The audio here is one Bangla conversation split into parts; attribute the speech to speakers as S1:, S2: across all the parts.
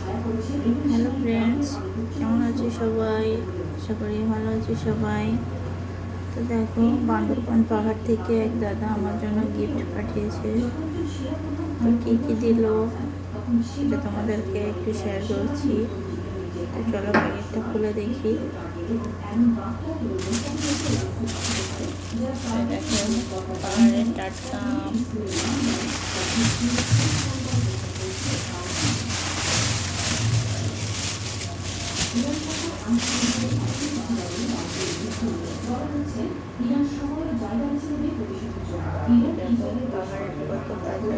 S1: হ্যালো ফ্রেন্ডস, কেমন আছো সবাই? আশা করি ভালো আছো সবাই। তো দেখো, বান্দরবান পাহাড় থেকে এক দাদা আমার জন্য গিফট পাঠিয়েছে। তো কী কী দিল সেটা তোমাদেরকে একটু শেয়ার করছি। তো চলো প্যাকেটটা খুলে দেখি। দেখো, পাহাড়ের টাটকা আম। পাহাড়ের কত তাজা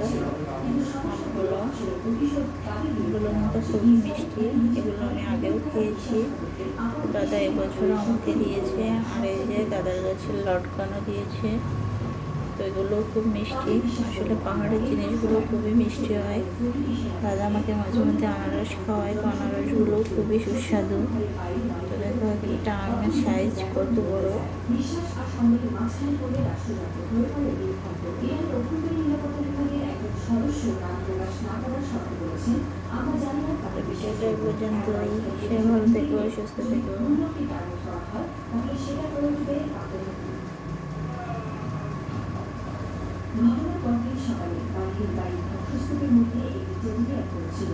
S1: আমগুলো, এগুলো কিন্তু খুবই মিষ্টি। এগুলো আমি আগেও খেয়েছি। দাদা এবছরও আমাকে দিয়েছে। আর এই যে দাদার গাছের লটকানো দিয়েছে। তো এগুলো খুব মিষ্টি। আসলে পাহাড়ের জিনিসগুলো খুবই মিষ্টি হয়। দাদা আমাকে মাঝে মধ্যে আনারস খাওয়ায়, তো আনারসগুলো খুবই সুস্বাদু। তো দেখো একটা আমের সাইজ কত বড়। ভিডিওটা পর্যন্তই। সে ভালো থেকো, সুস্থ থেকো। ঘটনার পরদিন সকালে বাড়ির ধ্বংসস্তূপের মধ্যে একটি টেবিলে ছিল